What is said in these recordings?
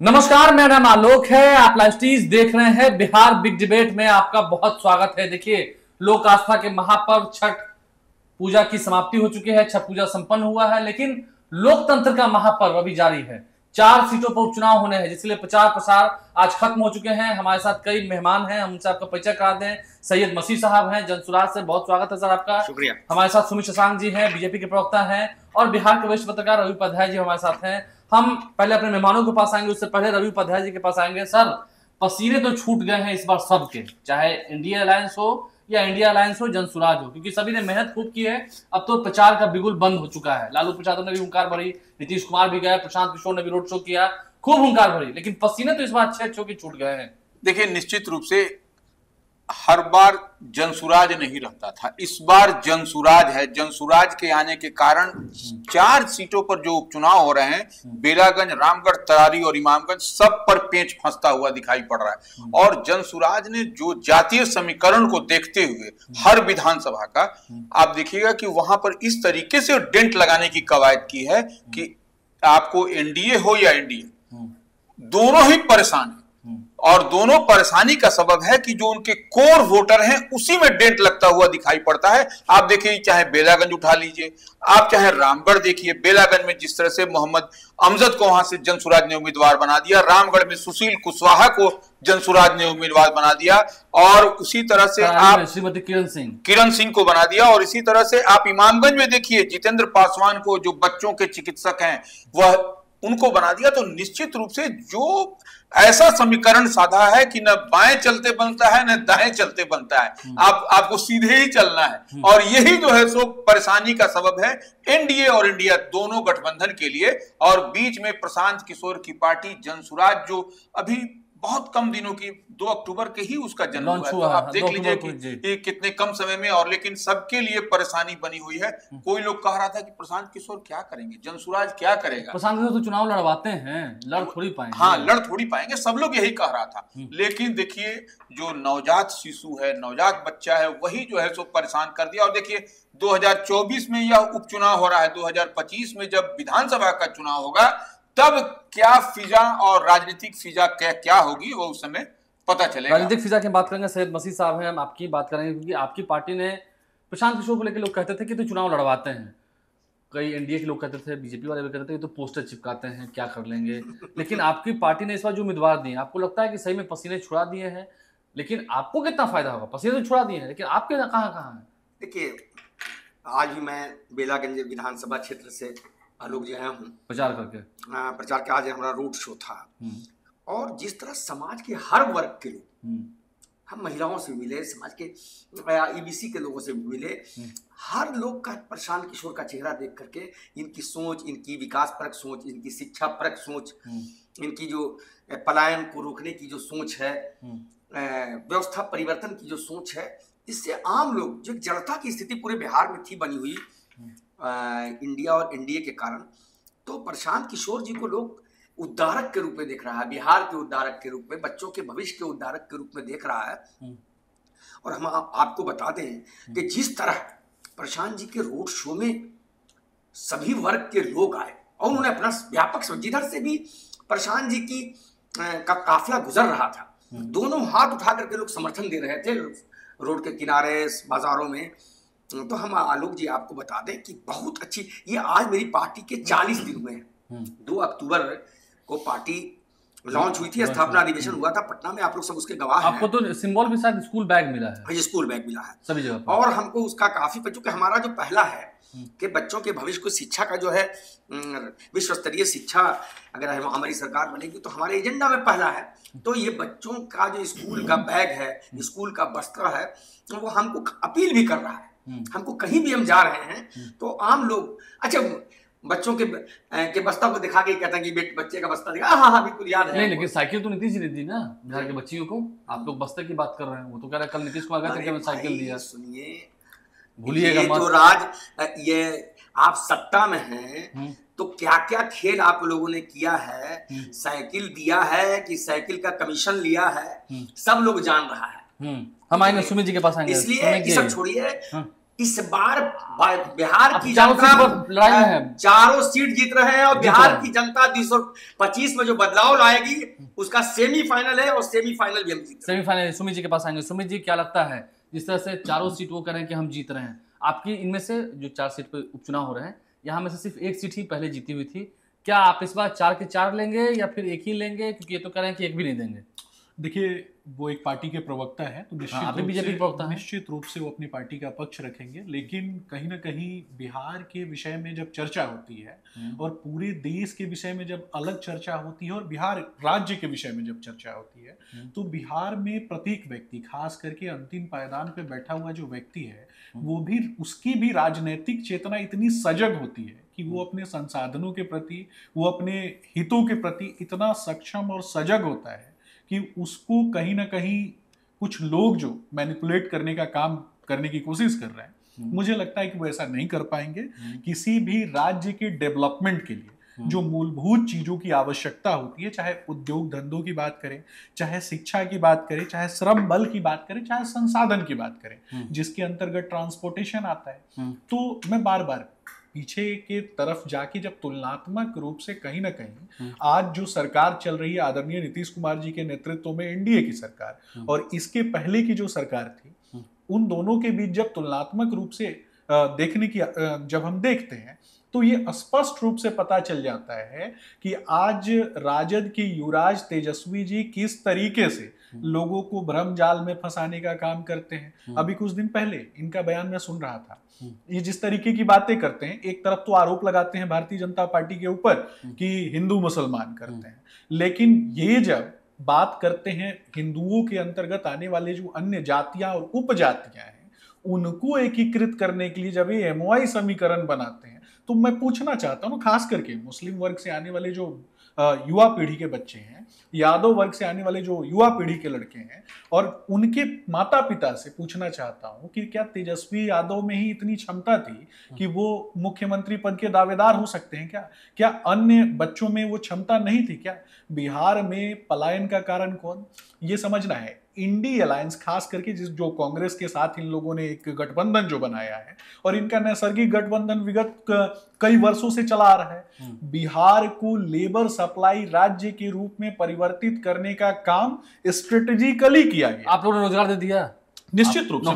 नमस्कार, मेरा नाम आलोक है। आप लाइव स्ट्रीज देख रहे हैं। बिहार बिग डिबेट में आपका बहुत स्वागत है। देखिए, लोक आस्था के महापर्व छठ पूजा की समाप्ति हो चुकी है। छठ पूजा संपन्न हुआ है, लेकिन लोकतंत्र का महापर्व अभी जारी है। 4 सीटों पर उपचुनाव होने हैं, जिसके लिए प्रचार प्रसार आज खत्म हो चुके हैं। हमारे साथ कई मेहमान हैं, हम उनसे आपका परिचय करा दें। सैयद मसीह साहब हैं जनसुराज से, बहुत स्वागत है सर आपका। शुक्रिया। हमारे साथ सुमित शशांक जी हैं, बीजेपी के प्रवक्ता हैं, और बिहार के वरिष्ठ पत्रकार रवि उपाध्याय जी हमारे साथ हैं। हम पहले अपने मेहमानों के पास आएंगे, उससे पहले रवि उपाध्याय जी के पास आएंगे। सर, पसीने तो छूट गए हैं इस बार सबके, चाहे इंडिया अलायंस हो या इंडिया अलायंस हो, जनसुराज हो, क्योंकि सभी ने मेहनत खूब की है। अब तो प्रचार का बिगुल बंद हो चुका है। लालू प्रसाद ने भी हुंकार भरी, नीतीश कुमार भी गए, प्रशांत किशोर ने भी रोड शो किया, खूब हुंकार भरी, लेकिन पसीने तो इस बार अच्छे अच्छे छूट गए हैं। देखिए, निश्चित रूप से हर बार जनसुराज नहीं रहता था, इस बार जनसुराज है। जनसुराज के आने के कारण 4 सीटों पर जो उपचुनाव हो रहे हैं, बेलागंज, रामगढ़, तरारी और इमामगंज, सब पर पेंच फंसता हुआ दिखाई पड़ रहा है। और जनसुराज ने जो जातीय समीकरण को देखते हुए हर विधानसभा का, आप देखिएगा कि वहां पर इस तरीके से डेंट लगाने की कवायद की है कि आपको एनडीए हो या एनडीए, दोनों ही परेशान है। और दोनों परेशानी का सबब है कि जो उनके कोर वोटर हैं, उसी में डेंट लगता हुआ दिखाई पड़ता है। आप देखिए, चाहे बेलागंज उठा लीजिए, आप चाहे रामगढ़ देखिए, बेलागंज में जिस तरह से मोहम्मद अमजद को वहां से जनसुराज ने उम्मीदवार बना दिया, रामगढ़ में सुशील कुशवाहा को जनसुराज ने उम्मीदवार बना दिया, और उसी तरह से आप श्रीमती किरण सिंह को बना दिया। और इसी तरह से आप इमामगंज में देखिए, जितेंद्र पासवान को, जो बच्चों के चिकित्सक हैं, वह उनको बना दिया। तो निश्चित रूप से जो ऐसा समीकरण साधा है कि न बाएं चलते बनता है, न दाएं चलते बनता है, आपको सीधे ही चलना है। और यही जो है सो परेशानी का सबब है एनडीए और इंडिया दोनों गठबंधन के लिए। और बीच में प्रशांत किशोर की पार्टी जनसुराज, जो अभी बहुत कम दिनों की 2 अक्टूबर के ही उसका जन्म हुआ है, तो आप देख लीजिए कि कितने कम समय में, और लेकिन सबके लिए परेशानी बनी हुई है। कोई लोग कह रहा था कि प्रशांत किशोर क्या करेंगे, जनसुराज क्या करेगा। प्रशांत किशोर तो चुनाव लड़वाते हैं, लड़ थोड़ी पाएंगे। हाँ, लड़ थोड़ी पाएंगे, सब लोग यही कह रहा था। लेकिन देखिए, जो नवजात शिशु है, नवजात बच्चा है, वही जो है सो परेशान कर दिया। और देखिए, 2024 में यह उपचुनाव हो रहा है, 2025 में जब विधानसभा का चुनाव होगा, तब क्या फिजा और राजनीतिक फिजा क्या होगी, वो उस समय पता चलेगा। राजनीतिक फिजा की बात करेंगे, सैयद मसीह साहब हैं, हम आपकी बात करेंगे, क्योंकि आपकी पार्टी ने प्रशांत किशोर को लेकर लोग कहते थे कि तो चुनाव लड़वाते हैं। कई एनडीए के लोग कहते थे, बीजेपी वाले भी कहते थे तो पोस्टर चिपकाते हैं, क्या कर लेंगे। लेकिन आपकी पार्टी ने इस बार जो उम्मीदवार दिए, आपको लगता है कि सही में पसीने छुड़ा दिए हैं? लेकिन आपको कितना फायदा होगा? पसीने तो छुड़ा दिए हैं, लेकिन आपके कहाँ कहाँ है? देखिए, आज भी मैं बेलागंज विधानसभा क्षेत्र से आलोक जी आया हूँ प्रचार करके। प्रचार के आज हमारा रोड शो था। और जिस तरह समाज के हर वर्ग के लोग, हम महिलाओं से मिले, समाज के ईबीसी के लोगों से मिले, हर लोग का प्रशांत किशोर का चेहरा देख करके, इनकी सोच, इनकी विकास परक सोच, इनकी शिक्षा परक सोच, इनकी जो पलायन को रोकने की जो सोच है, व्यवस्था परिवर्तन की जो सोच है, इससे आम लोग, जो जड़ता की स्थिति पूरे बिहार में थी बनी हुई इंडिया और एनडीए के कारण, तो प्रशांत किशोर जी को लोग उद्धारक के रूप में देख रहा है, बिहार के उद्धारक के रूप में, बच्चों के भविष्य के उद्धारक के रूप में देख रहा है। और हम आपको बता दें कि जिस तरह प्रशांत जी के रोड शो में सभी वर्ग के लोग आए और उन्होंने अपना व्यापक, जिधर से भी प्रशांत जी की का काफिला गुजर रहा था, दोनों हाथ उठा करके लोग समर्थन दे रहे थे रोड के किनारे, बाजारों में। तो हम आलोक जी आपको बता दें कि बहुत अच्छी, ये आज मेरी पार्टी के 40 दिन हुए हैं। 2 अक्टूबर को पार्टी लॉन्च हुई थी, स्थापना अधिवेशन हुआ था पटना में, आप लोग सब उसके गवाह हैं। आपको तो सिंबल भी शायद स्कूल बैग मिला है। ये स्कूल बैग मिला है सभी जगह पर। और हमको उसका काफी, क्योंकि हमारा जो पहला है कि बच्चों के भविष्य को शिक्षा का जो है, विश्व स्तरीय शिक्षा अगर हमारी सरकार बनेगी तो हमारे एजेंडा में पहला है। तो ये बच्चों का जो स्कूल का बैग है, स्कूल का बस्ता है, वो हमको अपील भी कर रहा है। हमको कहीं भी हम जा रहे हैं तो आम लोग, अच्छा, बच्चों के बस्ता को दिखा के कहता है कि बच्चे का बस्ता दिखा, हाँ बिल्कुल याद है। नहीं, लेकिन साइकिल तो नीतीश जी ने दी ना बिहार के बच्चियों को। आप लोग बस्ते की बात कर रहे हैं, वो तो कह रहा है कल नीतीश कुमार कहते हैं कि साइकिल दिया। सुनिए, भूलिएगा मत। तो राज, ये आप सत्ता में हैं तो क्या क्या खेल आप लोगों ने किया है, साइकिल दिया है कि साइकिल का कमीशन लिया है, सब लोग जान रहा है। हम आएंगे सुमित जी के पास आएंगे, इसलिए ये सब छोड़िए। इस बार बिहार की चारों जनता सीट पर लड़ाई में है। चारों सीट जीत रहे हैं और बिहार की जनता 225 में जो बदलाव लाएगी उसका सेमीफाइनल है और सेमीफाइनल भी हम जीत रहे हैं। सेमीफाइनल सुमित जी के पास आएंगे। सुमित जी, क्या लगता है जिस तरह से चारों सीट वो करें कि हम जीत रहे हैं, आपकी इनमें से जो 4 सीट पे उपचुनाव हो रहे हैं, यहाँ में से सिर्फ एक सीट ही पहले जीती हुई थी, क्या आप इस बार 4 के 4 लेंगे या फिर एक ही लेंगे? क्योंकि ये तो कह रहे हैं कि एक भी नहीं देंगे। देखिए, वो एक पार्टी के प्रवक्ता है तो निश्चित रूप से वो अपनी पार्टी का पक्ष रखेंगे, लेकिन कहीं ना कहीं बिहार के विषय में जब चर्चा होती है और पूरे देश के विषय में जब अलग चर्चा होती है और बिहार राज्य के विषय में जब चर्चा होती है, तो बिहार में प्रत्येक व्यक्ति, खास करके अंतिम पायदान पे बैठा हुआ जो व्यक्ति है, वो भी, उसकी भी राजनीतिक चेतना इतनी सजग होती है कि वो अपने संसाधनों के प्रति, वो अपने हितों के प्रति इतना सक्षम और सजग होता है कि उसको कहीं ना कहीं कुछ लोग जो मैनिपुलेट करने का काम करने की कोशिश कर रहे हैं, मुझे लगता है कि वो ऐसा नहीं कर पाएंगे। किसी भी राज्य के डेवलपमेंट के लिए जो मूलभूत चीजों की आवश्यकता होती है, चाहे उद्योग धंधों की बात करें, चाहे शिक्षा की बात करें, चाहे श्रम बल की बात करें, चाहे संसाधन की बात करें, जिसके अंतर्गत ट्रांसपोर्टेशन आता है, तो मैं बार बार पीछे के तरफ जाके जब तुलनात्मक रूप से कहीं ना कहीं आज जो सरकार चल रही है आदरणीय नीतीश कुमार जी के नेतृत्व में, एनडीए की सरकार, और इसके पहले की जो सरकार थी, उन दोनों के बीच जब तुलनात्मक रूप से देखने की जब हम देखते हैं, तो ये स्पष्ट रूप से पता चल जाता है कि आज राजद के युवराज तेजस्वी जी किस तरीके से लोगों को भ्रम जाल में फंसाने का काम करते हैं। अभी कुछ दिन पहले इनका बयान मैं सुन रहा था, ये जिस तरीके की बातें करते हैं, एक तरफ तो आरोप लगाते हैं भारतीय जनता पार्टी के ऊपर कि हिंदू मुसलमान करते हैं, लेकिन ये जब बात करते हैं हिंदुओं के अंतर्गत आने वाले जो अन्य जातियां और उपजातियां हैं, उनको एकीकृत करने के लिए जब ये एमओआई समीकरण बनाते हैं, तो मैं पूछना चाहता हूँ, खास करके मुस्लिम वर्ग से आने वाले जो युवा पीढ़ी के बच्चे हैं, यादव वर्ग से आने वाले जो युवा पीढ़ी के लड़के हैं, और उनके माता पिता से पूछना चाहता हूं कि क्या तेजस्वी यादव में ही इतनी क्षमता थी कि वो मुख्यमंत्री पद के दावेदार हो सकते हैं? क्या अन्य बच्चों में वो क्षमता नहीं थी? क्या बिहार में पलायन का कारण कौन? ये समझना है। इंडी अलायंस, खास करके जो कांग्रेस के साथ इन लोगों ने एक गठबंधन जो बनाया है, और इनका नैसर्गिक गठबंधन विगत कई वर्षों से चला आ रहा है, बिहार को लेबर सप्लाई राज्य के रूप में परिवर्तित करने का काम स्ट्रेटेजिकली किया गया। आप लोगों ने रोजगार दे दिया, निश्चित रूप से।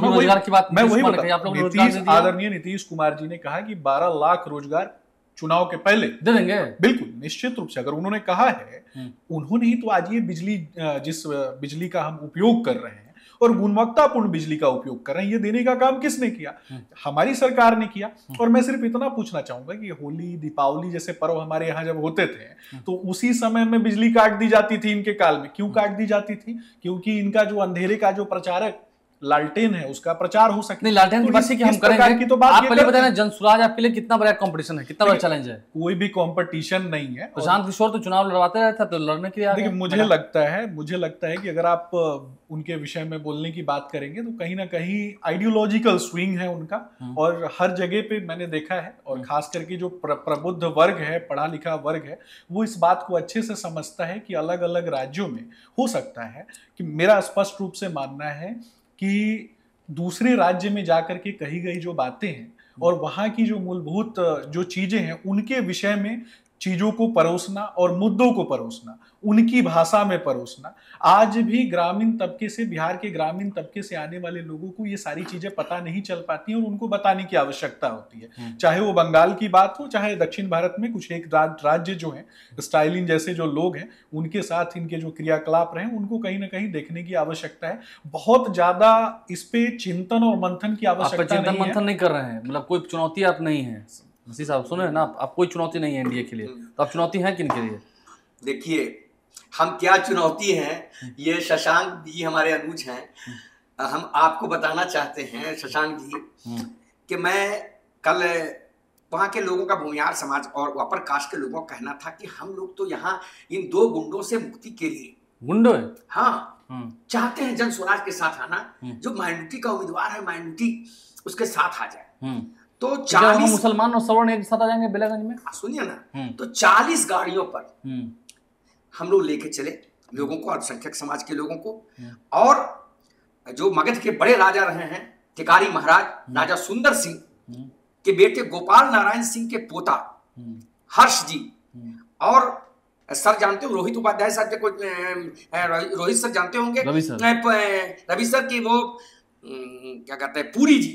मैं वही बता, आदरणीय नीतीश कुमार जी ने कहा कि 12 लाख रोजगार चुनाव के पहले दे देंगे। बिल्कुल, निश्चित रूप से। अगर उन्होंने कहा है, उन्होंने ही तो आज ये बिजली, जिस बिजली का हम उपयोग कर रहे हैं और गुणवत्तापूर्ण बिजली का उपयोग कर रहे हैं, ये देने का काम किसने किया? हमारी सरकार ने किया। और मैं सिर्फ इतना पूछना चाहूंगा कि होली, दीपावली जैसे पर्व हमारे यहाँ जब होते थे, तो उसी समय में बिजली काट दी जाती थी इनके काल में। क्यों काट दी जाती थी? क्योंकि इनका जो अंधेरे का जो प्रचारक लालटेन है, उसका प्रचार हो सके। नहीं, लालटेन की बात की हम करेंगे की तो बात आप पहले बताएं, जनसुराज आपके लिए कितना बड़ा कंपटीशन है, कितना बड़ा चैलेंज है? कोई भी कंपटीशन नहीं है। प्रशांत किशोर तो चुनाव लड़वाते रहता, तो लड़ने के लिए देखिए, मुझे लगता है कि अगर आप उनके विषय में बोलने की बात करेंगे, तो कहीं ना कहीं आइडियोलॉजिकल स्विंग है उनका, और हर जगह पे मैंने देखा है, और खास करके जो प्रबुद्ध वर्ग है, पढ़ा लिखा वर्ग है, वो इस बात को अच्छे से समझता है कि अलग अलग राज्यों में हो सकता है कि, मेरा स्पष्ट रूप से मानना है कि दूसरे राज्य में जाकर के कही गई जो बातें हैं और वहां की जो मूलभूत जो चीजें हैं, उनके विषय में चीजों को परोसना और मुद्दों को परोसना, उनकी भाषा में परोसना, आज भी ग्रामीण तबके से, बिहार के ग्रामीण तबके से आने वाले लोगों को ये सारी चीजें पता नहीं चल पाती हैं, और उनको बताने की आवश्यकता होती है। चाहे वो बंगाल की बात हो, चाहे दक्षिण भारत में कुछ एक राज्य जो है, स्टालिन जैसे जो लोग हैं, उनके साथ इनके जो क्रियाकलाप रहे, उनको कहीं ना कहीं देखने की आवश्यकता है। बहुत ज्यादा इस पे चिंतन और मंथन की आवश्यकता नहीं है। मंथन नहीं कर रहे हैं, मतलब कोई चुनौती आप नहीं है मसीह साहब, सुनो ना, आप कोई चुनौती नहीं है एनडीए के लिए, तो आप चुनौती है किन के लिए? देखिए, हम क्या चुनौती हैं, ये शशांक जी हमारे अनुज हैं, हम आपको बताना चाहते हैं शशांक जी कि मैं कल वहाँ के लोगों का, भूमिहार समाज और अपर कास्ट के लोगों का कहना था कि हम लोग तो यहाँ इन 2 गुंडों से मुक्ति के लिए, गुंडों, हाँ, चाहते हैं जन स्वराज के साथ आना। जो माइनॉरिटी का उम्मीदवार है, माइनॉरिटी उसके साथ आ जाए। तो 40 मुसलमान और सवर्ण एक साथ आ जाएंगे बेलागंज में। सुनिए ना, तो 40 गाड़ियों पर हम लोग लेके चले लोगों को, अल्पसंख्यक समाज के लोगों को, और जो मगध के बड़े राजा रहे हैं टिकारी महाराज राजा सुंदर सिंह के बेटे गोपाल नारायण सिंह के पोता हर्ष जी, और सर जानते हो रोहित उपाध्याय सर को, रोहित सर जानते होंगे, रवि सर की वो क्या कहते हैं पुरी जी,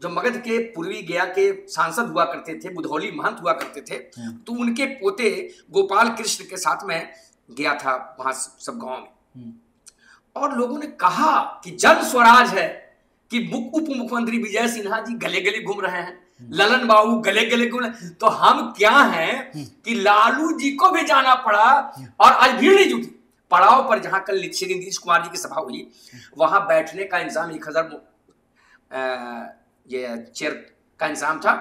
जो मगध के पूर्वी गया के सांसद हुआ करते थे, बुधौली महंत हुआ करते थे, तो उनके पोते गोपाल कृष्ण के साथ में गया था वहां सब गांव में। और लोगों ने कहा कि जन स्वराज है कि उप मुख्यमंत्री विजय सिन्हा जी गले गले घूम रहे हैं, ललन बाबू गले गले घूम रहे, तो हम क्या हैं कि लालू जी को भी जाना पड़ा और आज भीड़ नहीं जुटी। पड़ाव पर जहां कल श्री नीतीश कुमार जी की सभा हुई, वहां बैठने का इंतजाम 1000 ये चेयर का इंतजाम था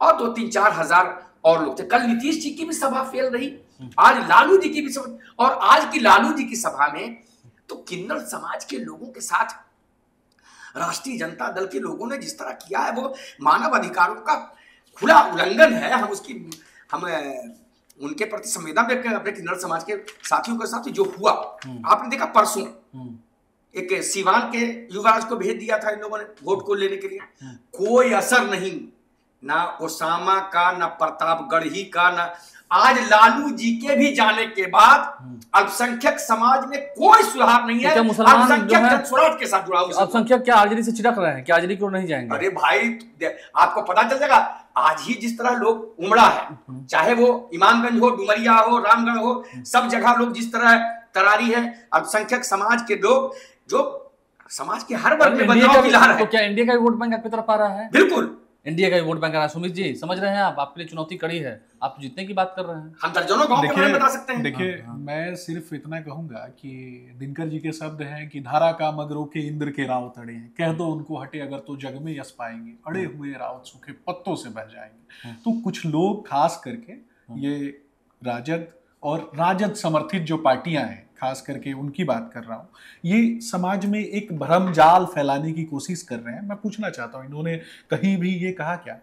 और 2-3-4 हजार और लोग थे। कल नीतीश जी की भी सभा फेल रही, आज लालू जी की भी सभा, और आज की लालू जी की सभा में तो किन्नर समाज के लोगों के साथ राष्ट्रीय जनता दल के लोगों ने जिस तरह किया है वो मानव अधिकारों का खुला उल्लंघन है। हम उनके प्रति संवेदना व्यक्त करें अपने किन्नर समाज के साथियों के साथ। जो हुआ आपने देखा परसों, एक सीवान के युवराज को भेज दिया था इन लोगों ने वोट को लेने के लिए, कोई असर नहीं, ना ओसामा का, ना प्रतापगढ़ी का, ना आज लालू जी के भी जाने के बाद अल्पसंख्यक समाज में कोई सुधार नहीं है। अल्पसंख्यक जनस्वराज के साथ जुड़ा हुआ, अल्पसंख्यक क्या आरजेडी से चिढ़क रहे हैं कि आरजेडी क्यों नहीं जाएंगे? अरे भाई आपको पता चल जाएगा, आज ही जिस तरह लोग उमड़ा है, चाहे वो इमामगंज हो, डुमरिया हो, रामगढ़ हो, सब जगह लोग जिस तरह तरारी है, अल्पसंख्यक समाज के लोग जो समाज के हर वर्ग में बदलाव की लहर है। तो क्या इंडिया का वोट बैंक आपकी तरफ आ रहा है? बिल्कुल इंडिया का वोट बैंक आ रहा है। सुमित जी समझ रहे हैं आप, आपके लिए चुनौती कड़ी है, आप जीतने की बात कर रहे हैं, हम दर्जनों गांव के बारे में बता सकते हैं। देखिए मैं सिर्फ इतना कहूंगा कि दिनकर जी के शब्द हैं कि धारा का मगरों के इंद्र के रावत अड़े हैं, कह दो उनको हटे अगर तो जग में यश पाएंगे, अड़े हुए रावत सूखे पत्तों से बह जाएंगे। तो कुछ लोग खास करके ये राजद और राजद समर्थित जो पार्टियां हैं, खास करके उनकी बात कर रहा हूँ, ये समाज में एक भ्रम जाल फैलाने की कोशिश कर रहे हैं। मैं पूछना चाहता हूँ, इन्होंने कहीं भी ये कहा क्या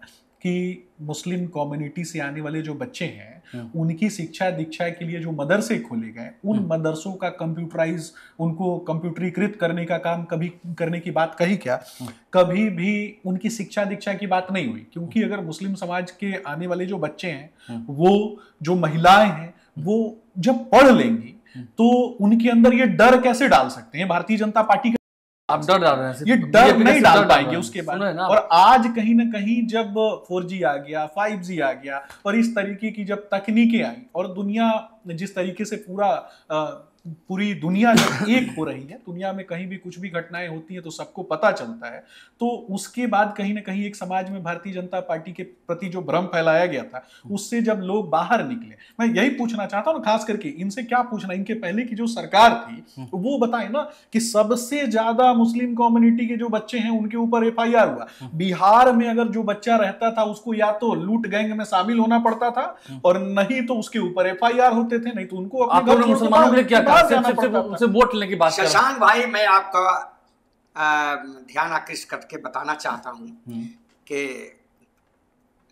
कि मुस्लिम कम्युनिटी से आने वाले जो बच्चे हैं उनकी शिक्षा दीक्षा के लिए जो मदरसे खोले गए, उन मदरसों का कंप्यूटराइज, उनको कंप्यूटरीकृत करने का काम कभी करने की बात कही क्या? कभी भी उनकी शिक्षा दीक्षा की बात नहीं हुई, क्योंकि अगर मुस्लिम समाज के आने वाले जो बच्चे हैं, वो जो महिलाएं हैं, वो जब पढ़ लेंगी तो उनके अंदर ये डर कैसे डाल सकते हैं भारतीय जनता पार्टी का? आप डर डाल रहे हैं, ये डर नहीं डाल पाएंगे उसके बाद। और आज कहीं ना कहीं जब 4G आ गया, 5G आ गया और इस तरीके की जब तकनीकें आई और दुनिया जिस तरीके से पूरी दुनिया जब एक हो रही है, दुनिया में कहीं भी कुछ भी घटनाएं होती हैं तो सबको पता चलता है, तो उसके बाद कहीं ना कहीं एक समाज में भारतीय जनता पार्टी के प्रति जो भ्रम फैलाया गया था, उससे जब लोग बाहर निकले, मैं यही पूछना चाहता हूँ खास करके इनसे, क्या पूछना, इनके पहले की जो सरकार थी वो बताए ना कि सबसे ज्यादा मुस्लिम कम्युनिटी के जो बच्चे हैं उनके ऊपर FIR हुआ। बिहार में अगर जो बच्चा रहता था उसको या तो लूट गैंग में शामिल होना पड़ता था और नहीं तो उसके ऊपर FIR होते थे, नहीं तो उनको अपने घर मुसलमानों के लिए क्या उनसे वोट लेने की बात। शशांक भाई, मैं आपका ध्यान आकृष्ट करके बताना चाहता हूं कि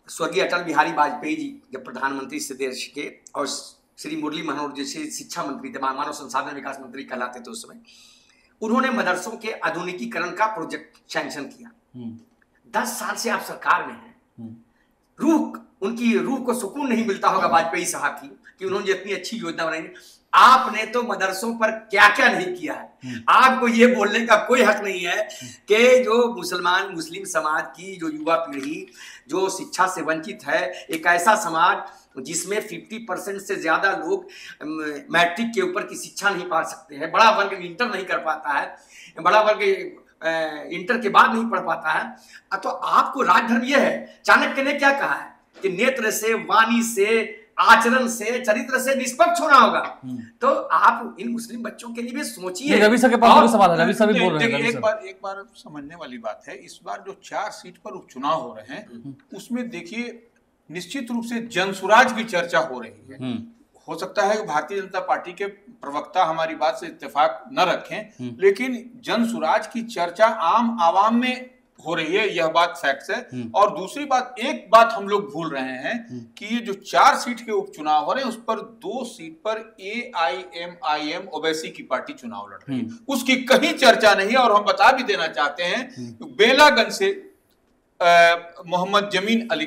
स्वर्गीय अटल बिहारी वाजपेयी जी जब प्रधानमंत्री से देश के, और श्री मुरली मनोहर जैसे शिक्षा मंत्री थे, मानव संसाधन विकास मंत्री कहलाते थे उस समय, उन्होंने मदरसों के आधुनिकीकरण का प्रोजेक्ट सैंक्शन किया। 10 साल से आप सरकार में हैं, उनकी रूह को सुकून नहीं मिलता होगा वाजपेयी साहब की कि उन्होंने जितनी अच्छी योजना बनाई। आपने तो मदरसों पर क्या क्या नहीं किया है। आपको ये बोलने का कोई हक नहीं है कि जो मुस्लिम समाज की जो युवा पीढ़ी जो शिक्षा से वंचित है, एक ऐसा समाज जिसमें 50% से ज्यादा लोग मैट्रिक के ऊपर की शिक्षा नहीं पा सकते हैं, बड़ा वर्ग इंटर नहीं कर पाता है, बड़ा वर्ग इंटर के बाद नहीं पढ़ पाता है, तो आपको राजधर्म यह है। चाणक्य ने क्या कहा है कि नेत्र से, वाणी से, आचरण से, चरित्र से निष्पक्ष होना होगा। तो आप इन मुस्लिम बच्चों के लिए भी सोचिए। रवि सर के पास भी सवाल है, रवि सर भी बोल रहे हैं। एक बार समझने वाली बात है, इस बार जो 4 सीट पर उपचुनाव हो रहे हैं उसमें देखिए निश्चित रूप से जनसुराज की चर्चा हो रही है। हो सकता है कि भारतीय जनता पार्टी के प्रवक्ता हमारी बात से इत्तेफाक न रखें, लेकिन जनसुराज की चर्चा आम आवाम में हो रही है, यह बात फैक्ट्स है। और दूसरी बात, एक बात हम लोग भूल रहे हैं कि ये जो 4 सीट के उपचुनाव हो रहे हैं, उस पर 2 सीट पर AIMIM ओवैसी की पार्टी चुनाव लड़ रही है, उसकी कहीं चर्चा नहीं है। और हम बता भी देना चाहते हैं, बेलागंज से मोहम्मद जमीन अली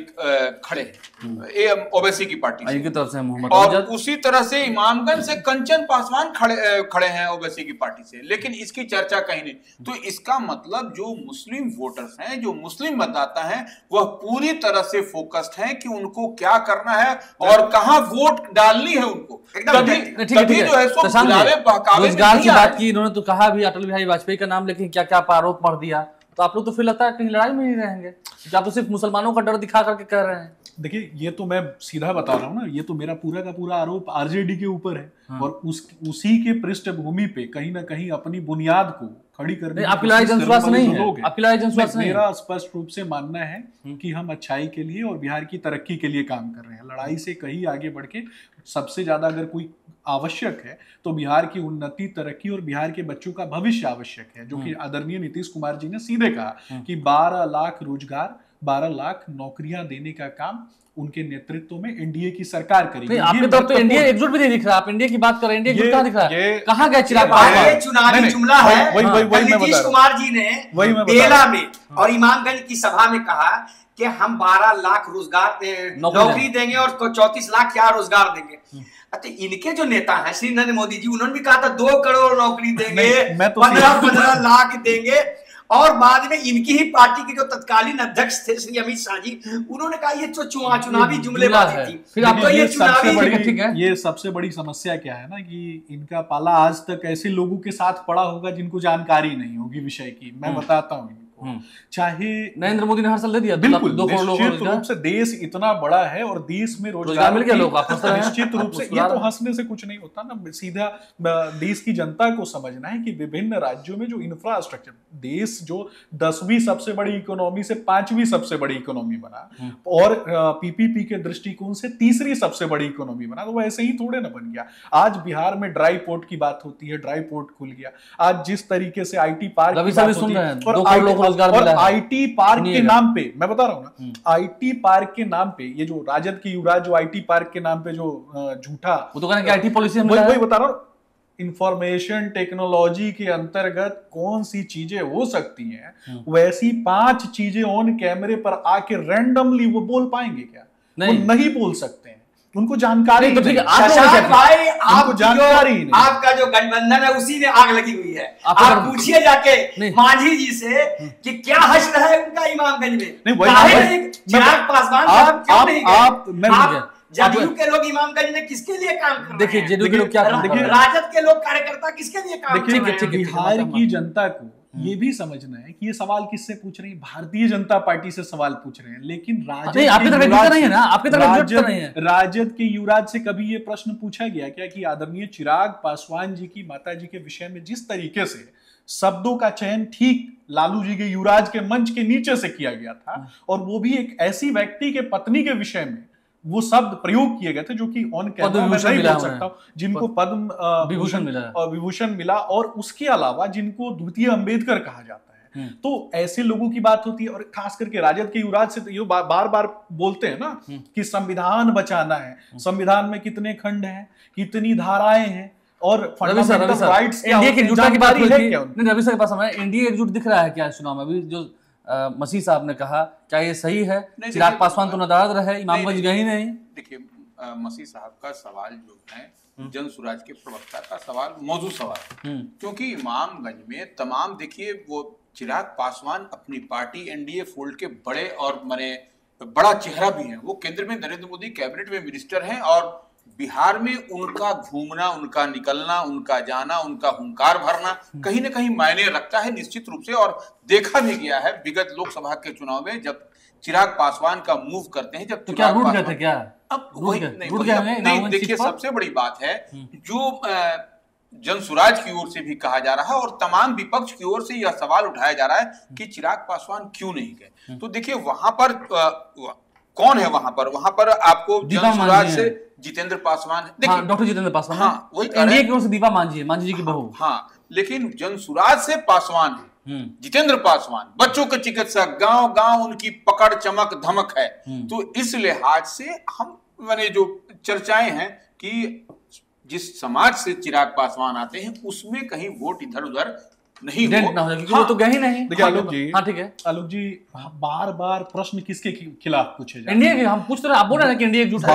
खड़े हैं ओवैसी की पार्टी की तरफ से मोहम्मद, और उसी तरह से इमामगंज से कंचन पासवान खड़े हैं ओवैसी की पार्टी से, लेकिन इसकी चर्चा कहीं नहीं। तो इसका मतलब जो मुस्लिम वोटर्स हैं, जो मुस्लिम मतदाता हैं, वह पूरी तरह से फोकस्ड हैं कि उनको क्या करना है और कहां वोट डालनी है उनको। तभी जो है रोजगार की बात की इन्होंने, तो कहा भी अटल बिहारी वाजपेयी का नाम, लेकिन क्या क्या आरोप मर दिया। तो आप लोग तो फिर लगता है कहीं लड़ाई में नहीं रहेंगे, आप तो सिर्फ मुसलमानों का डर दिखा करके कह रहे हैं। देखिए, ये तो मैं सीधा बता रहा हूँ ना, ये तो मेरा पूरा का पूरा आरोप आरजेडी के ऊपर है। और उसी के पृष्ठभूमि पे कहीं ना कहीं अपनी बुनियाद को खड़ी करने आपकी लड़ाई जनस्वास्थ्य नहीं है, आपकी लड़ाई जनस्वास्थ्य नहीं। मेरा स्पष्ट रूप से मानना है कि हम अच्छाई के लिए और बिहार की तरक्की के लिए काम कर रहे हैं। लड़ाई से कहीं आगे बढ़ के सबसे ज्यादा अगर कोई आवश्यक है तो बिहार की उन्नति, तरक्की और बिहार के बच्चों का भविष्य आवश्यक है, जो कि आदरणीय नीतीश कुमार जी ने सीधे कहा कि 12 लाख रोजगार, 12 लाख नौकरियां देने का काम उनके नेतृत्व में एनडीए की सरकार करेगी। आपके तरफ तो एनडीए एकजुट भी नहीं दिख रहा, आप एनडीए की बात कर रहे हैं, एनडीए एकजुट कहां दिख रहा है? कहां गए चिराग पासवान? चुनावी जुमला है। नीतीश कुमार जी ने बेला में और इमामगंज की सभा में कहा कि हम 12 लाख रोजगार नौकरी देंगे और 34 लाख क्या रोजगार देंगे। तो इनके जो नेता हैं श्री नरेंद्र मोदी जी, उन्होंने भी कहा था 2 करोड़ नौकरी देंगे, 15 लाख देंगे। और बाद में इनकी ही पार्टी के जो तत्कालीन अध्यक्ष थे श्री अमित शाह जी, उन्होंने कहा ये तो चुनावी जुमलेबाजी थी। फिर आपको ये चुनावी, ये सबसे बड़ी समस्या क्या है ना, कि इनका पाला आज तक ऐसे लोगों के साथ पड़ा होगा जिनको जानकारी नहीं होगी विषय की। मैं बताता हूँ, चाहे नरेंद्र मोदी ने हर साल दे दिया, बिल्कुल निश्चित रूप से देश इतना बड़ा है और देश में रोजगार मिल गया, लोग निश्चित रूप से, ये तो हंसने से कुछ नहीं होता ना, सीधा देश की जनता को समझना है कि विभिन्न राज्यों में जो इंफ्रास्ट्रक्चर, देश जो 10वीं सबसे बड़ी इकोनॉमी से 5वीं सबसे बड़ी इकोनॉमी बना और पीपीपी के दृष्टिकोण से 3री सबसे बड़ी इकोनॉमी बना, तो वो ऐसे ही थोड़े ना बन गया। आज बिहार में ड्राई पोर्ट की बात होती है, ड्राई पोर्ट खुल गया। आज जिस तरीके से IT पार्क और IT पार्क के नाम पे, मैं बता रहा हूँ ना, IT पार्क के नाम पे, ये जो राजद की युवराज जो IT पार्क के नाम पे जो झूठा, वो तो कहना कि IT पॉलिसी वही बता रहा हूँ। इंफॉर्मेशन टेक्नोलॉजी के अंतर्गत कौन सी चीजें हो सकती हैं, वैसी 5 चीजें ऑन कैमरे पर आके रैंडमली वो बोल पाएंगे क्या? वो नहीं बोल सकते हैं, उनको जानकारी नहीं। भाई आपको जानकारी नहीं, आपका जो गठबंधन है उसी में आग लगी हुई है। आप पूछिए जाके मांझी जी से कि क्या हश्र है उनका इमामगंज में। चिराग पासवान साहब क्यों नहीं गए? जदयू के लोग इमामगंज में किसके लिए काम कर रहे हैं? देखिए जदयू के लोग क्या, राजद के लोग कार्यकर्ता किसके लिए काम कर रहे हैं? बिहार की जनता को ये भी समझना है कि ये सवाल किससे पूछ रहे हैं, भारतीय जनता पार्टी से सवाल पूछ रहे हैं। लेकिन राजद के युवराज से कभी ये प्रश्न पूछा गया क्या कि आदरणीय चिराग पासवान जी की माता जी के विषय में जिस तरीके से शब्दों का चयन ठीक लालू जी के युवराज के मंच के नीचे से किया गया था, और वो भी एक ऐसी व्यक्ति के पत्नी के विषय में वो शब्द प्रयोग किए गए थे जो कि ऑन कैमरा मैं नहीं बोल सकता हूं, जिनको पद्म विभूषण मिला और उसके अलावा जिनको द्वितीय अंबेडकर कहा जाता है। तो ऐसे लोगों की बात होती है। और खास करके राजद के युवराज से तो ये बार बार बोलते हैं ना कि संविधान बचाना है, संविधान में कितने खंड हैं, कितनी धाराएं हैं और फंडामेंटल राइट्स क्या होते हैं, एनडीए एकजुट दिख रहा है क्या चुनाव में? अभी जो मसीह साहब ने कहा, क्या ये सही है? चिराग पासवान तो नदारद रहे, इमामगंज गए ही नहीं। देखिए मसीह साहब का सवाल जो है जन सुराज के प्रवक्ता का सवाल मौजूद सवाल, क्योंकि इमामगंज में तमाम, देखिए वो चिराग पासवान अपनी पार्टी एनडीए फोल्ड के बड़े और बड़ा चेहरा भी है। वो केंद्र में नरेंद्र मोदी कैबिनेट में मिनिस्टर हैं और बिहार में उनका घूमना, उनका निकलना, उनका जाना, उनका हुंकार भरना कहीं ना कहीं मायने रखता है निश्चित रूप से। और देखा भी गया है विगत लोकसभा के चुनाव में जब चिराग पासवान का मूव करते हैं, जब तो क्या रूठ गए थे क्या? अब वही नहीं, देखिए सबसे बड़ी बात है जो जनसुराज की ओर से भी कहा जा रहा है और तमाम विपक्ष की ओर से यह सवाल उठाया जा रहा है कि चिराग पासवान क्यों नहीं गए। तो देखिए वहां पर कौन है, वहां पर आपको जनसुराज से जितेंद्र पासवान, देखिए डॉक्टर जितेंद्र पासवान, हाँ वही एनडीए की ओर से दीपा मांझी है, मांझी जी की बहू। हाँ, लेकिन जनसुराज से पासवान है, जितेंद्र पासवान बच्चों के चिकित्सक, गांव गांव उनकी पकड़ चमक धमक है। तो इस लिहाज से हम माने जो चर्चाएं हैं कि जिस समाज से चिराग पासवान आते हैं उसमें कहीं वोट इधर उधर नहीं हो, ना हो, क्योंकि वो तो गए ही नहीं। देखिए आलोक जी, हाँ ठीक है आलोक जी, बार बार प्रश्न किसके खिलाफ पूछे जाते हैं? इंडिया के। हम पूछ रहे हैं, आप बोल रहे हैं कि इंडिया एकजुट है।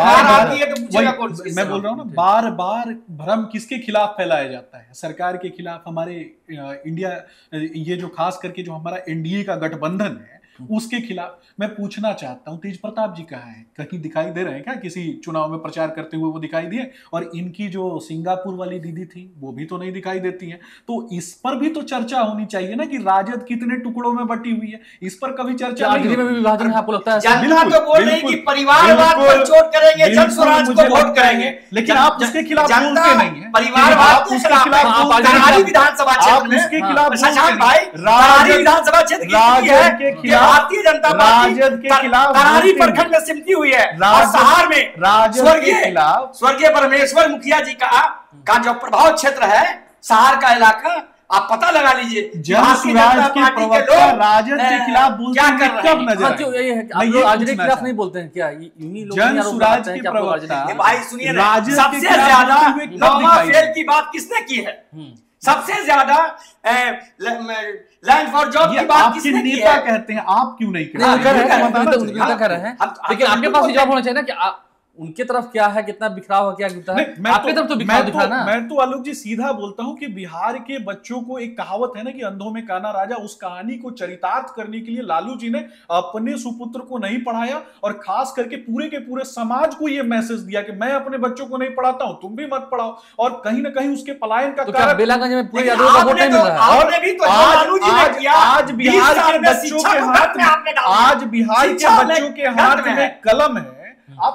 मैं बोल रहा हूँ ना, बार बार भ्रम किसके खिलाफ फैलाया जाता है? सरकार के खिलाफ, हमारे इंडिया, ये जो खास करके जो हमारा एनडीए का गठबंधन है उसके खिलाफ। मैं पूछना चाहता हूं, तेज प्रताप जी कहाँ हैं? कहीं दिखाई दे रहे हैं क्या? किसी चुनाव में प्रचार करते हुए वो दिखाई दिए? और इनकी जो सिंगापुर वाली दीदी थी वो भी तो नहीं दिखाई देती है। तो इस पर भी तो चर्चा होनी चाहिए ना कि राजद कितने टुकड़ों में बटी हुई है। इस पर कभी चर्चा नहीं में भी विभाजन है, आपको लगता है? जनता तो बोल रही कि परिवारवाद पर चोट करेंगे, जन स्वराज को वोट करेंगे, लेकिन आप उसके खिलाफ बोलते नहीं है। परिवारवाद के खिलाफ करारी विधानसभा क्षेत्र में उसके खिलाफ शशांक भाई, करारी विधानस्वर्गीय विधानसभा क्षेत्र की भारतीय जनता पार्टी राजद के खिलाफ करारी प्रखंड में सिमटी हुई है। और सहार में स्वर्गीय परमेश्वर मुखिया जी का जो प्रभाव क्षेत्र है सहार का इलाका, आप पता लगा लीजिए। जन स्वराज के प्रवक्ता राजद के खिलाफ बोलते हैं कब नजर आए? राजद के खिलाफ नहीं बोलते हैं क्या? जन स्वराज के प्रवक्ता भाई सुनिए ना, सबसे ज्यादा नौवा फेल की बात किसने की है? सबसे ज्यादा लैंड फॉर जॉब की बात किसने की है? कहते हैं, आप क्यों नहीं कर रहे हैं? लेकिन आपके पास जवाब होना चाहिए ना कि उनके तरफ क्या है, कितना बिखराव है, क्या गिरता है? आपकी तरफ तो बिखराव दिखा ना। मैं तो आलोक जी सीधा बोलता हूं कि बिहार के बच्चों को एक कहावत है ना कि अंधों में काना राजा, उस कहानी को चरितार्थ करने के लिए लालू जी ने अपने सुपुत्र को नहीं पढ़ाया और खास करके पूरे के पूरे समाज को यह मैसेज दिया कि मैं अपने बच्चों को नहीं पढ़ाता हूं, तुम भी मत पढ़ाओ। और कहीं ना कहीं उसके पलायन का कारण बेलागंज में पूरे यादव का वोट नहीं मिल रहा है। आज बिहार के बच्चों के हाथ में, आज बिहार के बच्चों के हाथ में कलम है।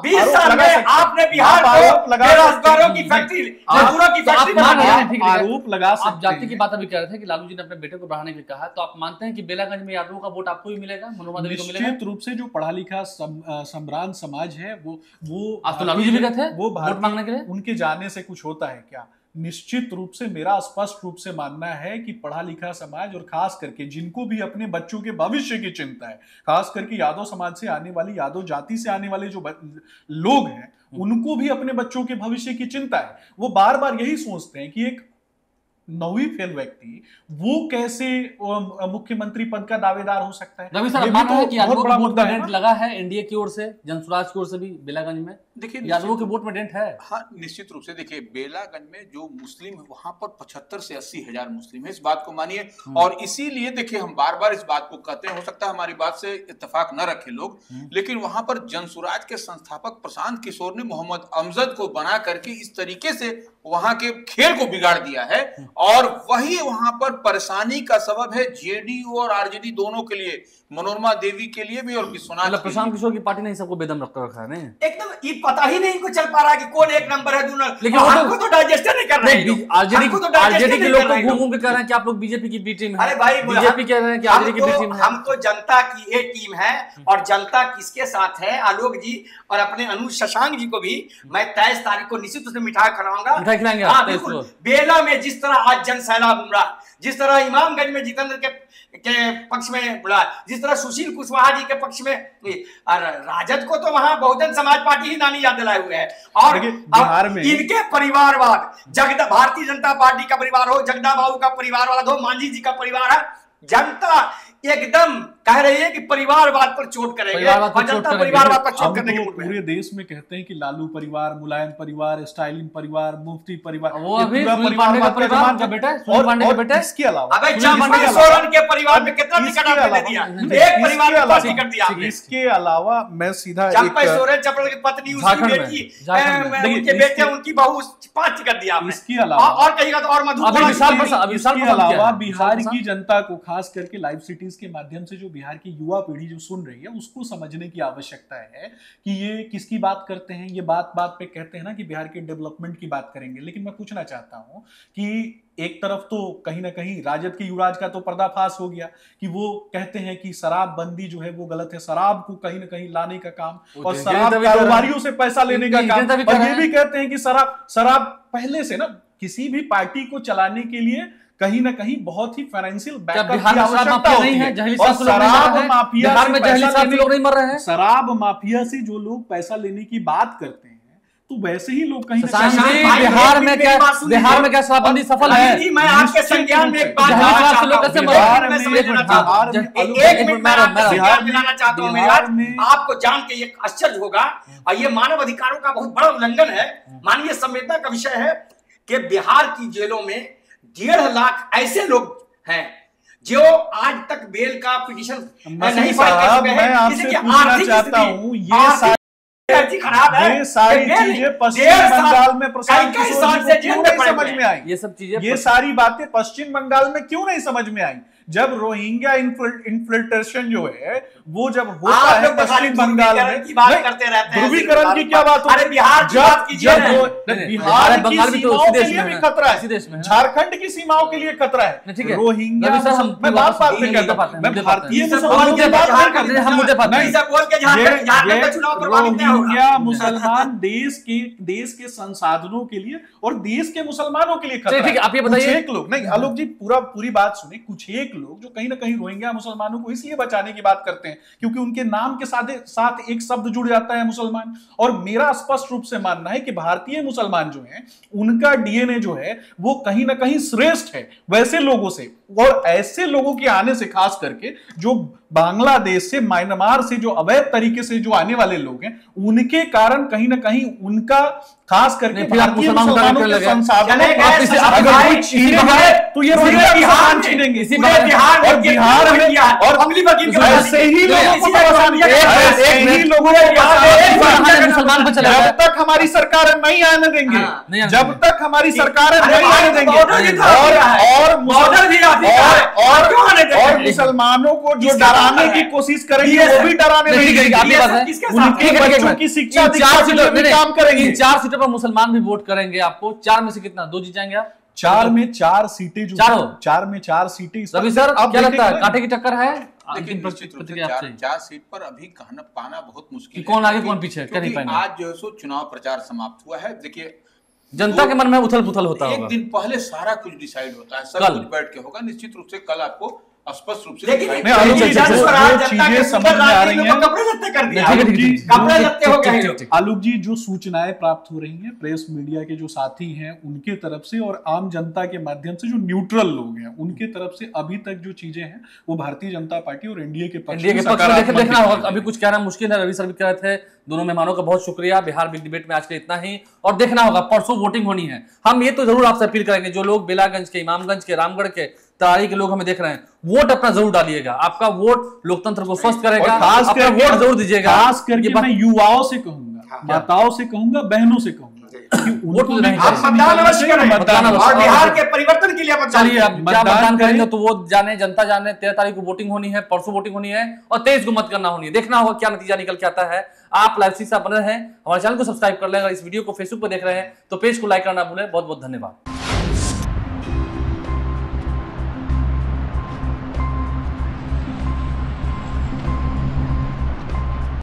20 साल में आपने बिहार को बेरोजगारों की फैक्ट्री, मजदूरों की फैक्ट्री बना दिया। आरोप लगा सकते हैं। आप जाति की बात अभी कह रहे थे कि लालू जी ने अपने बेटे को बढ़ाने के लिए कहा, तो आप मानते हैं कि बेलागंज में यादवों का वोट आपको भी मिलेगा, मनोरमा देवी को मिलेगा? निश्चित रूप से जो पढ़ा लिखा सम्रान समाज है वो आज तो लालू जी भी गए थे वो वोट मांगने के लिए। उनके जाने से कुछ होता है क्या? निश्चित रूप से मेरा स्पष्ट रूप से मानना है कि पढ़ा लिखा समाज और खास करके जिनको भी अपने बच्चों के भविष्य की चिंता है, खास करके यादव समाज से आने वाली, यादव जाति से आने वाले जो लोग हैं उनको भी अपने बच्चों के भविष्य की चिंता है। वो बार बार यही सोचते हैं कि एक 9वीं फेल व्यक्ति वो कैसे मुख्यमंत्री पद का दावेदार हो सकता है? रवि सर, मानते हैं कि यादवों के वोट में डेंट लगा है एनडीए की ओर से, जनसुराज की ओर से भी बेलागंज में? देखिए यादवों के वोट में डेंट है। हाँ, निश्चित रूप से। देखिए बेलागंज में जो मुस्लिम है वहां पर 75 से 80 हजार मुस्लिम है, इस बात को मानिए। और इसीलिए देखिए हम बार बार इस बात को कहते हैं, हो सकता है हमारी बात से इत्तेफाक न रखे लोग, लेकिन वहां पर जनसुराज के संस्थापक प्रशांत किशोर ने मोहम्मद अमजद को बना करके इस तरीके से वहां के खेल को बिगाड़ दिया है। और वही वहां पर परेशानी का सबब है जेडीयू और आरजेडी दोनों के लिए, मनोरमा देवी के लिए भी और विश्वनाथ। प्रशांत किशोर की पार्टी ने सबको बेदम रखा है। एकदम ये पता ही नहीं को चल पा रहा कि कौन एक नंबर है, लेकिन हमको तो डाइजेस्ट नहीं कर रहे हैं। आरजेडी के लोग तो घूम घूम के कह रहे हैं कि आप लोग बीजेपी की बी टीम है। अरे भाई, बीजेपी कह रहे हैं कि आरजेडी की बी टीम है। हम तो जनता की ए टीम है और जनता किसके साथ है? आलोक जी और अपने अनुज शशांक जी को भी मैं 23 तारीख को निश्चित उसमें मिठाई खिलाऊंगा। मिठाई खिलाएंगे? हाँ बिल्कुल। बेला में जिस तरह आज जन सैलाब उमड़ा, जिस तरह इमामगंज में जितेंद्र के पक्ष में बुला, जिस तरह सुशील कुशवाहा जी के पक्ष में, राजद को तो वहां बहुजन समाज पार्टी ही नानी याद दिलाए हुए है। और बिहार में इनके परिवारवाद, भारतीय जनता पार्टी का परिवार हो, जगदा बाबू का परिवारवाद हो, मांझी जी का परिवार है, जनता एकदम कह रही है कि परिवारवाद पर चोट करेंगे और जनता परिवारवाद पर चोट करने के पूरे देश में कहते हैं कि लालू परिवार, मुलायम परिवार, स्टालिन परिवार, मुफ्ती परिवार, वो अभी परिवार का बेटा है, सोरेन पांडे का बेटा है। इसके अलावा अबे चंपा सोरेन के परिवार में कितना टिकट आपने दिया? एक परिवार में 5 टिकट दिया आपने। इसके अलावा मैं सीधा चंपा सोरेन चपड़ की पत्नी, उसकी बेटी, उनके बेटे, उनकी बहू, 5 टिकट दिया आपने। इसके अलावा और कहिएगा तो और मधु। इसके अलावा बिहार की जनता को खास करके लाइव सिटीज के माध्यम से जो बिहार की युवा पीढ़ी जो सुन रही है उसको समझने की आवश्यकता है कि ये किसकी बात करते हैं। ये बात बात पे कहते हैं ना कि बिहार के डेवलपमेंट की बात करेंगे, लेकिन मैं पूछना चाहता हूं कि एक तरफ तो कहीं ना कहीं राजद के युवराज का तो पर्दाफाश हो गया कि वो कहते हैं कि शराब बंदी जो है वो गलत है, शराब को कहीं ना कहीं लाने का काम और शराब कारोबारियों से पैसा लेने का काम, और ये भी कहते हैं कि शराब पहले से ना किसी भी पार्टी को चलाने के लिए कहीं ना कहीं बहुत ही फाइनेंशियल बैकअप बिहार की में शराब आवश्यकता माफिया होती नहीं है। है, जहली और साहब से लोग नहीं शराब मर रहे हैं। माफिया बिहार से में जहली पैसा साहब से लेने- लोग नहीं मर रहे हैं। शराब माफिया से जो लोग पैसा लेने की बात करते हैं तो वैसे ही लोग कहीं ना शशांक कहीं जी, भाई, बिहार एक में भी क्या मेरी बात सुनिए। बिहार में क्या शराबबंदी सफल अभी है? जी मैं आपके संज्ञान में एक बात जहली लाना साहब से लोग चाहता कैसे हूं। मर रहे हैं? बिहार में समझ लेना चाहता हूं। बिहार में- एक मिनट मैं आपके बिहार संज्ञान दिलाना चाहता हूं। मेरी बात में- आपको जान के ये आश्चर्य होगा और ये मानव अधिकारों का बहुत बड़ा उल्लंघन है, मानवीय संवेदना का विषय है कि बिहार की जेलों में 1.5 लाख ऐसे लोग हैं जो आज तक बेल का पिटीशन नहीं फाइल कर चुके मैं हैं। आपसे किसी की पूछना आर्थिक चाहता स्थिति- हूं, ये आर्थिक खराब है। ये सारी कि चीजें पश्चिम 1.5 साल बंगाल में प्रशांत कई किशोर साल जी से को जेल क्यों में नहीं पड़े समझ हुए में आई? ये सब चीजें ये सारी बातें पश्चिम बंगाल में क्यों नहीं समझ में आई? जब रोहिंग्या इन्फिल्ट्रेशन जो है वो जब होता आप है लोग तो खाली पश्चिम बंगाल ध्रुवीकरण में, की बात नहीं, करते रहते हैं। ध्रुवीकरण की क्या बात होती है? अरे बिहार की बात कीजिए ना। बिहार की बंगाल भी तो सीमाओं उसी के देश लिए में भी है, खतरा उसी देश में है, है। झारखंड की सीमाओं के लिए खतरा है। ठीक है। रोहिंग्या रवि सर, हम मैं बात मुद्दे कहता पाते हूं, हैं, मैं मुद्दे भारतीय पाते हैं। मुसलमानों की बात नहीं कर रहा। हम मुद्दे पाते हैं। ऐसा बोल के झारखंड का चुनाव प्रभावित नहीं होगा। रोहिंग्या मुसलमान देश के संसाधनों के लिए और देश के मुसलमानों के लिए खतरा ठीक है, आप ये कुछ बताइए। एक लोग नहीं, आलोक जी पूरी बात सुने। कुछ एक लोग जो कहीं ना कहीं रोहिंग्या मुसलमानों को इसलिए बचाने की बात करते हैं क्योंकि उनके नाम के साथ एक शब्द जुड़ जाता है मुसलमान। और मेरा स्पष्ट रूप से मानना है कि भारतीय मुसलमान जो हैं उनका डीएनए जो है वो कहीं ना कहीं श्रेष्ठ है वैसे लोगों से, और ऐसे लोगों के आने से, खास करके जो बांग्लादेश से, म्यांमार से जो अवैध तरीके से जो आने वाले लोग हैं, उनके कारण कहीं ना कहीं उनका खास करके फिर आप भारतीय मुसलमान मुसलमानों करने के लगे। संसाधनों चले को गए, इसे शशांक अगर भाई, कोई छीनेगा पूरे तो ये पूरे रोहिंग्या बिहार मुसलमान में- छीनेंगे। इसी पूरे बिहार में और बिहार में और अमली वकील के ऐसे ही लोगों को इसी परेशान तरह किया, एक- ऐसे एक ही मिनट। लोगों को बिहार में परेशान एक किया। बार मुसलमान पर चला जब गया। तक हमारी सरकार नहीं आने देंगे, हाँ, नहीं आने जब देंगे। तक हमारी सरकार अरे नहीं भाई, आने देंगे, बॉर्डर भी तो आ गया है। और बॉर्डर भी आ गया है। और क्यों आने देंगे? और मुसलमानों को जो किसका डराने साथ की है? कोशिश करेंगे ये वो भी डराने नहीं, नहीं ठीक है, देंगे। आप ये बात है। किसके साथ उनके है? बच्चों की शिक्षा इन दीक्षा चार के लिए सीटों भी नहीं, काम करेंगे। इन 4 सीटों पर मुसलमान भी वोट करेंगे आपको। 4 में से कितना 2 जीत जाएंगे आप? 4 में 4 सीटें जो चारों? 4 में 4 सीटें इस रवि वक्त सर, आप क्या लगता है देखेंगे कांटे की टक्कर है? लेकिन अंतिम निश्चित रूप से प्रतिक्रिया आपसे। चार सीट पर अभी कहना पाना बहुत मुश्किल कि कौन आगे, क्योंकि- कौन पीछे, कह नहीं क्योंकि पाएंगे। आज जो है सो चुनाव प्रचार समाप्त हुआ है। देखिए जनता के मन में उथल पुथल होता एक होगा। दिन पहले सारा कुछ डिसाइड होता है, सब कल। कुछ बैठ के होगा। निश्चित रूप से कल आपको स्पष्ट रूप से लेकिन दिखाई नहीं, आलोक जी, जनता जो के चीजें सुंदर समझ में आ राजनीति रही को हैं। कपड़े लत्ते कर दिया। ठीक है, आलोक जी, कपड़े लत्ते हो गए हैं। आलोक जी, जो सूचनाएं प्राप्त हो रही हैं प्रेस मीडिया के जो साथी हैं उनके तरफ से और आम जनता के माध्यम से, जो न्यूट्रल लोग हैं उनके तरफ से अभी तक जो चीजें हैं वो भारतीय जनता पार्टी और एनडीए के पक्ष इंडिया के पक्ष में सकारात्मक देखना दिखाई होगा। दे अभी रही कुछ कहना मुश्किल है। रवि सर भी कह रहे थे। दोनों मेहमानों का बहुत शुक्रिया। बिहार बिग डिबेट में आज के इतना ही, और देखना होगा परसों वोटिंग होनी है। हम ये तो जरूर आपसे अपील करेंगे, जो लोग बेलागंज के, इमामगंज के, रामगढ़ के, तरारी के लोग हमें देख रहे हैं, वोट अपना जरूर डालिएगा। आपका वोट लोकतंत्र को स्वस्थ करेगा। और खास अपना करके वोट जरूर दीजिएगा। खास करके ये बात- मैं युवाओं से कहूंगा, माताओं से कहूंगा, बहनों से कहूंगा कि वोट उनको नहीं भी आप चाहिए। मतदान अवश्य करें मतदान अवश्य और करें। बिहार के परिवर्तन के लिए मतदान चलिए, अब करें। क्या मतदान मतदान करेंगे करें। तो वो जाने, जनता जाने। 13 तारीख को वोटिंग होनी है, परसों वोटिंग होनी है और 23 को मतगणना होनी है। देखना होगा क्या नतीजा निकल के आता है। आप लाइव से बने रहें, हमारे चैनल को सब्सक्राइब कर लें। अगर इस वीडियो को फेसबुक पर देख रहे हैं तो पेज को लाइक करना भूलें। बहुत बहुत धन्यवाद।